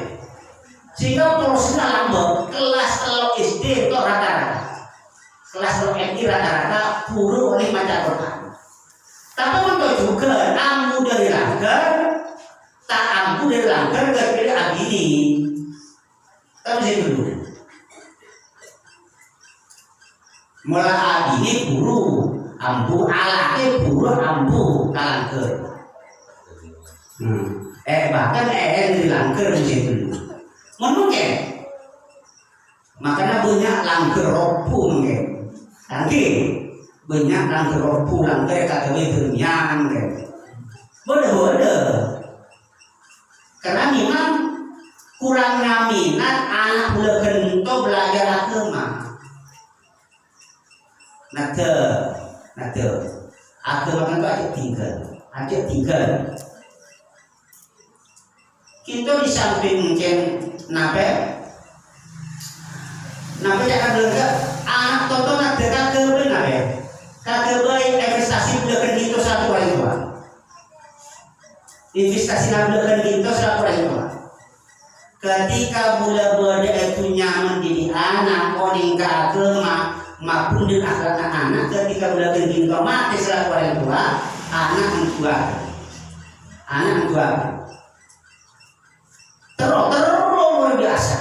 Sehingga prosesnya lambat. Kelas kalau SD itu rata-rata. Kelas kalau MI rata-rata puru oleh maca Quran. Tapi untuk juga ambu dari langgar, tak ambu dari langgar dari agini. Tapi saya dulu. Mulai agini puru, ambu alake puru ambu kalangker. Bahkan dari langgar saya dulu. Mungkin, makanya banyak langgar ropu mungkin. Lagi banyak langgar ropu, langgar kata bernyang, beda-beda. Karena memang kurangnya minat anak belajar belajar agama. Nada, agama kan aja tinggal. Kita di samping mungkin nape jangan belajar anak tonton ada kagak nape investasi belajar gitu satu kali tua investasi belajar gitu satu kali tua ketika bulan itu nyaman jadi anak oning ke agama maupun di akhlak anak ketika belajar gitu mati satu kali tua anak tua terus luar biasa.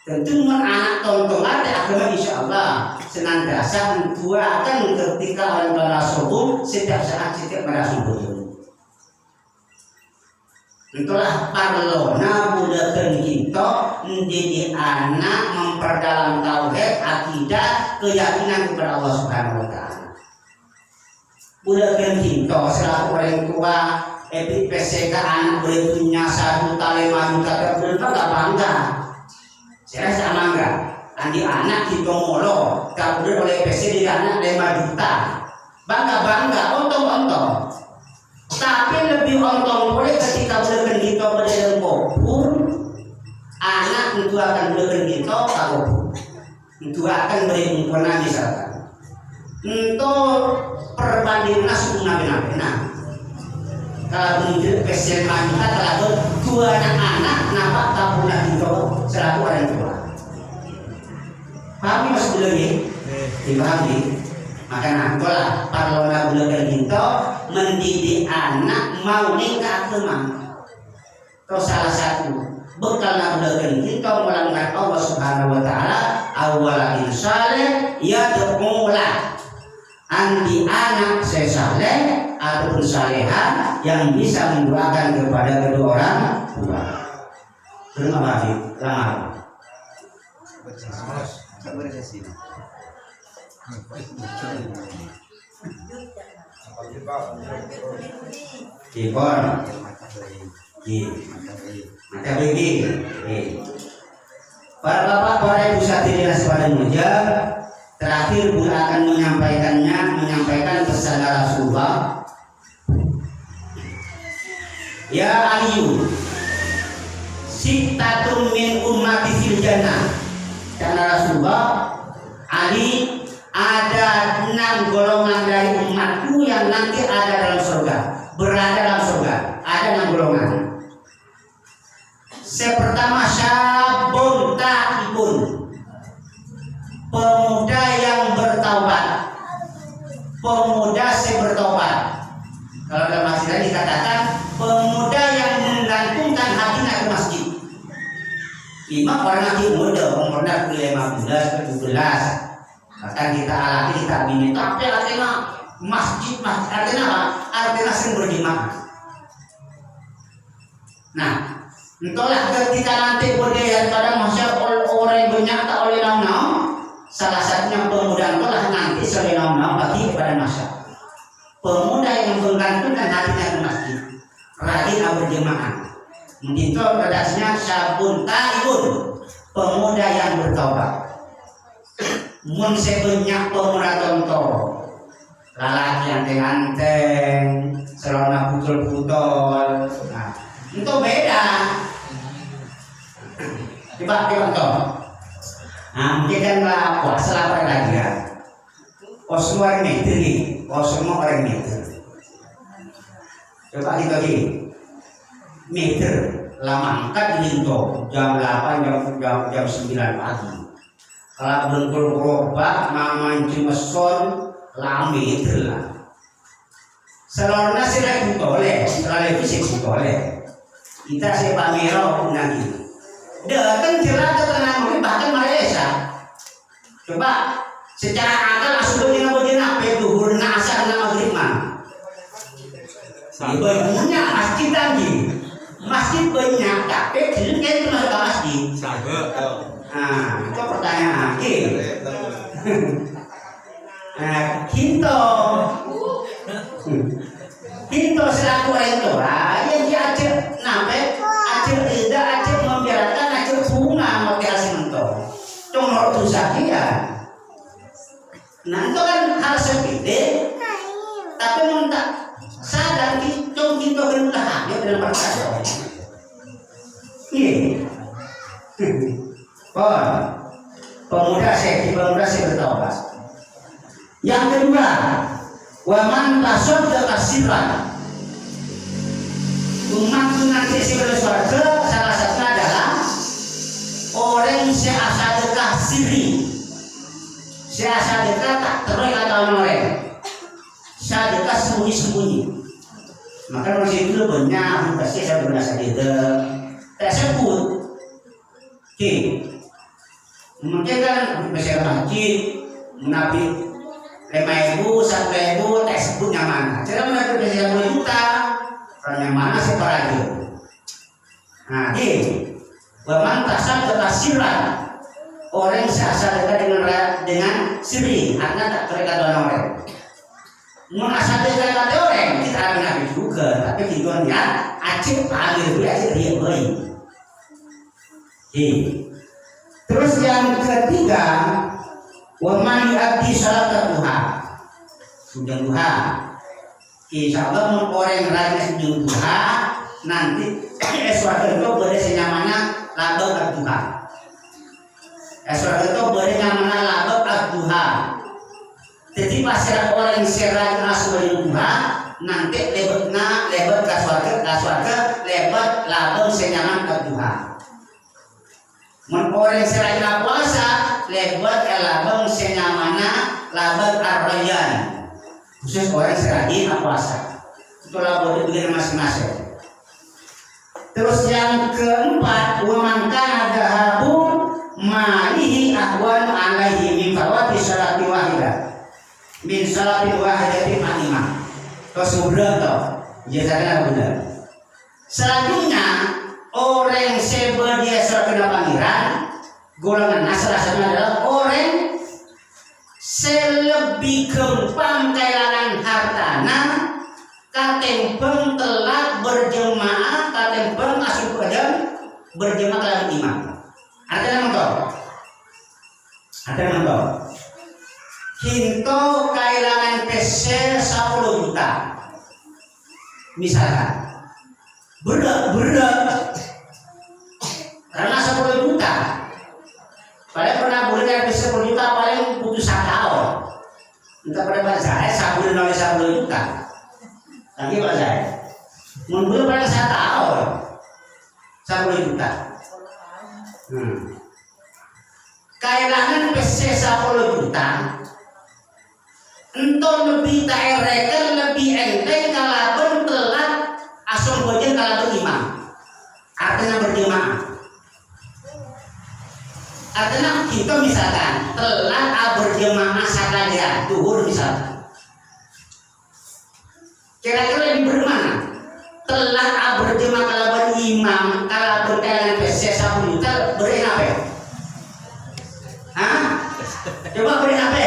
Tentu anak tontonan agama insya Allah senantiasa mendoakan ketika orang tua subuh setiap saat setiap pada subuh. Itulah parlona budakan kita menjadi anak memperdalam tauhid akidah keyakinan kepada Allah Subhanahu Wa Taala. Budakan kita selaku orang tua epi PCK anak boleh punya 1 tali madu kata berapa gak bangga. Saya sama enggak? Andi anak kita molo, kabur oleh PC di anak 5 juta. Bangga, ontong. Tapi lebih ontong boleh ketika belajar kita belajar kubur, anak itu akan belajar kita kabur. Itu akan beri mumpuna misalkan. Untuk perbandingan suku nabi-nabi. Kalau menunjuk PC 5 juta kalau 2 anak nampak kabur kita selaku orang tua. Pahami mas lagi? Dipahami. Maka itulah parlona belajar kita mendidik anak mau nikah agama. Terus salah satu bekal belajar kita melanggar Allah Subhanahu Wa Taala awalan saleh ya do'ulah anti anak sesaleh ataupun saleha yang bisa mendoakan kepada kedua orang tua. Terima kasih. Selamat. Tipor. Mata bagi. Para bapak, para ibu hadirin sekalian mulia, terakhir Bunda akan menyampaikan pesan Rasulullah. Ya Aliyu, sittatun min ummati fil jannah. Kata Rasulullah, Ali, ada 6 golongan dari umatku yang nanti ada dalam surga, berada dalam surga. Ada 6 golongan. Pertama, syabun taibun, pemuda yang bertaubat. Pemuda yang bertaubat. Kalau dalam hadis tadi dikatakan pemuda yang menggantungkan hatinya ke masjid. Imam orang lagi muda, umurnya 15, 17. Bahkan kita alami, kita bini, tapi artinya masjid artinya apa? Artinya sering berjemaah. Nah, entahlah ketika nanti budaya pada masa orang banyak tak oleh naum-naum, salah satunya pemuda entahlah nanti oleh naum-naum bagi kepada masa. Pemuda yang menggantungkan hatinya ke masjid, rajin berjemaah. Itu redaksinya syabun taibun, pemuda yang bertaubat. Mun sebanyak pemuda contoh, lalaki yang ganteng, celana putol-putol. Nah, itu beda. Coba contoh. Nah, mungkin kan puasa lapar lagi ya. Semua orang meter nih, semua orang meter. Coba kita lagi meter lama angkat linto jam 8 jam 9 pagi. Kalau bengkul gerobak mancing meson lama meter lah. Selorna sila kutole, selalu fisik kutole. Kita sepak merah nanti. Datang jelas tenang bahkan Malaysia. Coba secara akal aslinya begini duhur nasa nama maghrib mah. Ibaratnya masjid lagi. Masjid banyak tapi kan itu masuk ke masjid. Nah, itu pertanyaan lagi. Nah, Kinto selaku rektora yang diajak nampe ajak tidak ajak membiarkan ajak bunga motivasi mentor. Cuma itu saja. Nah itu kan hal sepede, tapi mentak sadar kita berulah dia dalam perkara. Ini, pemuda saya bertaubat. Yang kedua, waman tasod kasiran. Umat nanti sebelum surga salah satunya adalah orang yang sedekah siri. Sedekah tak terus kata orang. Sedekah sembunyi-sembunyi. Maka kalau itu banyak pasti saya berasa sedekah. Tak sebut. Mungkin kan besar masjid, menabik 5.000, 1.000, tak sebutnya mana. Cara menabik besar 10 juta, yang mana separah. Nah, waman tasal kekasiran. Orang seasal dekat dengan siri, artinya tak terikat dengan orang. Mengasal dekat dengan orang, kita akan nabi juga, tapi tujuannya acik panggil dia acik dia baik. Terus yang ketiga, waman abdi salat duha, sudah duha. Insya Allah orang rajin sudah duha, nanti suatu itu boleh senyamannya labak duha. Suatu itu boleh namanya labak duha. Jadi pasir orang serai asal duha, nanti lebat kaswarga lebat labak senyaman duha. Orang serai puasa lebat labak senyamana labak arroyan. Khusus orang serai puasa. Itulah boleh begini masing-masing. Terus yang keempat, wamankan ada habu malihi ahwan alaihi min fawati salati wahidah min salati wahidati ma'imah. Terus mudah toh, biasanya benar. Selanjutnya orang sebadia serkena pangeran golongan asal-asalnya adalah orang selebih kempang kehilangan hartana katempeng telah berjemaah katempeng berjemaah kalaban imam. Artinya nonton. Artinya nonton. Kinto kailangan PC 10 juta. Misalkan. Berat. Karena 10 juta. Paling pernah boleh dari 10 juta paling butuh 1 tahun. Entah pada bahasa saya 10 juta. Lagi bahasa saya. Mungkin paling 1 tahun. 10 juta. Kailangan PC 10 juta. Entah lebih taerekan lebih enteng kalaban telat asal bojen kalaban imam. Artinya berjemaah. Artinya kita misalkan telat berjemaah sakalian duhur misalkan. Kira-kira lebih bermana? Telat berjemaah kalaban imam kalaban kailangan PC 10 juta beri apa? Hah? Coba beri apa?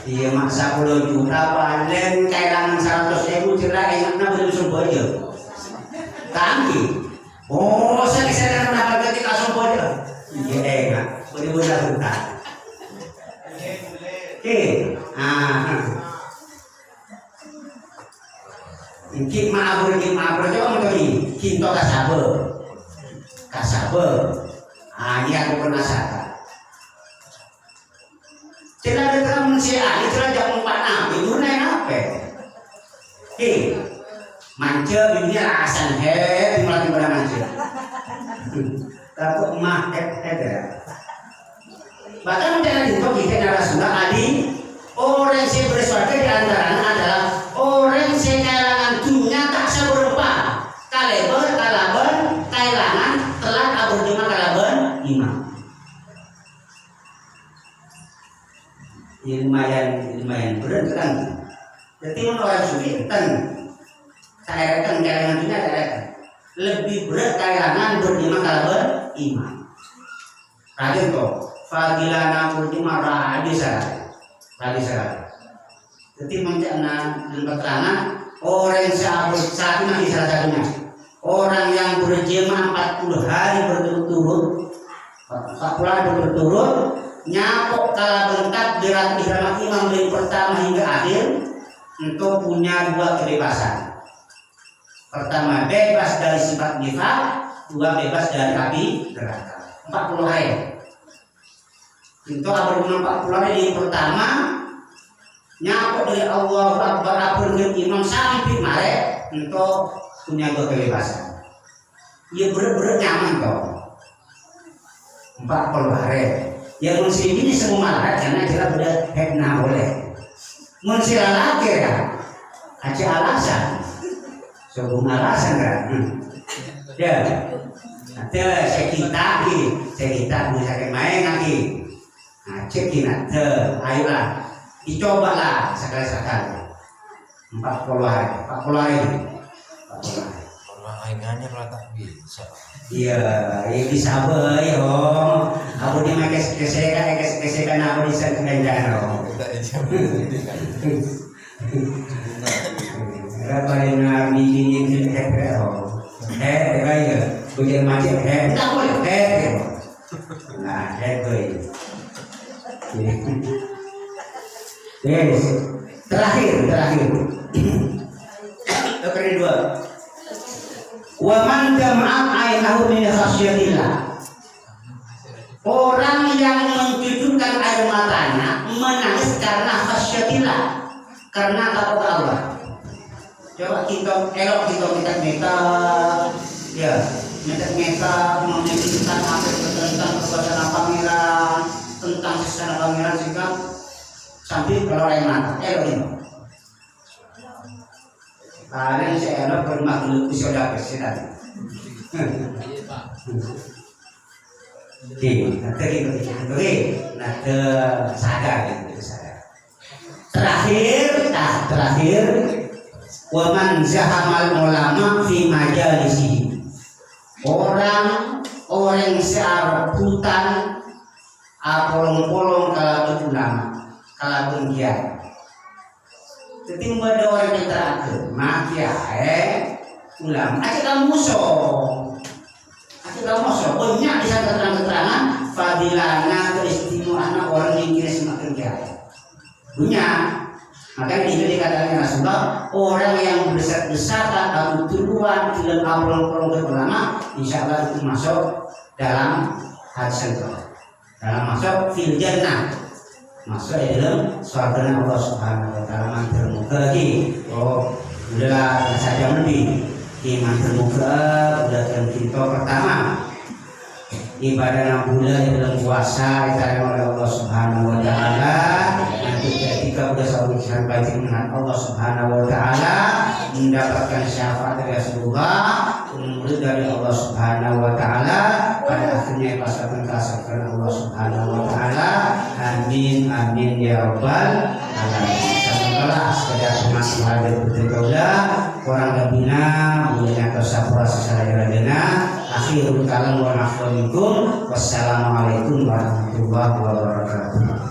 Iya maksa 10 juta paling kailangan 100.000 cerai enaknya beli sumber kami. Oh saya mendapat ketika sumber iya enak beli juta. Oke, Iki maaf coba menteri kinto kasabe. Ini aku pernah saka. Cina ada terang manusia, ini cina jam 4 nabi, itu naik apa? Manja dunia asan dimelatih pada manja. Tapi emah bahkan menjadi itu kita narasumber adi orang yang bersuara di antaranya adalah orang yang kehilangan dunia tak seberapa kalaban kehilangan telat berjemaah kalaban imam. Lumayan berat kan. Jadi orang sulit kan. Saya rekan kehilangan dunia saya rekan. Lebih berat kehilangan berjemaah kalaban imam. Rajin toh. Fadilana berjemaah rajin saya. Jadi mencana dan keterangan orang yang saat ini salah satunya orang yang berjemaah 40 hari berturut-turut nyapok kala bentak dirat imam dari pertama hingga akhir untuk punya 2 kebebasan. Pertama bebas dari sifat nifaq, 2 bebas dari api neraka. 40 hari. Untuk berguna 40 hari yang pertama nyapok dari Allah Akbar imam sampai mare untuk punya 2 kebebasan. Ia berat-berat nyaman toh. 40 hari. Yang muslim ini semua marah karena jelas udah hekna boleh. Muslim lagi kan? Aja alasan. Sebelum alasan kan? Ya. Nanti saya kita bisa main lagi. Nah, cekin nanti, ayolah, dicobalah sekali-sekali. 40 hari. Aingannya kalau tak bisa. Iya, bisa boleh om. Aku di mana kesekan aku di sana kencan om. Berapa nabi ini om? Kaya, hujan macet tak boleh Nah, boleh. Yes, terakhir. Yang kedua. Wa man jama'at ainahu min khasyatillah. Orang yang mencucurkan air matanya menangis karena khasyatillah, karena takut Allah. Coba kita meta ya, meta memikirkan apa tentang kebesaran pangeran, tentang sesana pangeran sikap sampai kalau air mata ini. Kalian saya nak bermakhluk sudah bersinar. Nanti sadar. Terakhir, waman zahamal ulama fi majalisi. Orang searebutan polong-polong kalau ulama, kalau kiai. Jadi ada orang yang terakhir, makia ulama aja musuh banyak di sana keterangan fadilana keistimewaan orang yang kira semakin kaya punya. Makanya itu dikatakan Rasulullah, orang yang besar-besaran atau duluan dalam amal-amal ulama, insya Allah itu masuk dalam hadis itu, dalam masuk fil jannah, masuk dalam surga Allah Subhanahu Wa Taala. Mantul muka lagi, udah saja lebih, mantul muka udah yang kita pertama. Ibadah 6 bulan dalam puasa diterima oleh Allah Subhanahu Wa Taala. Nanti ketika sudah sampai dengan Allah Subhanahu Wa Taala mendapatkan syafaat dari Rasulullah, murid dari Allah Subhanahu Wa Taala, pada akhirnya pasangan kasihkan Allah Subhanahu Wa Taala. Amin amin ya rabbal alamin. Setelah sekedar masih hadir putri kaulah orang lebihnya mulanya kesapura secara jalan. Akhirul kalam wa nafsu minkum. Wassalamualaikum warahmatullahi wabarakatuh.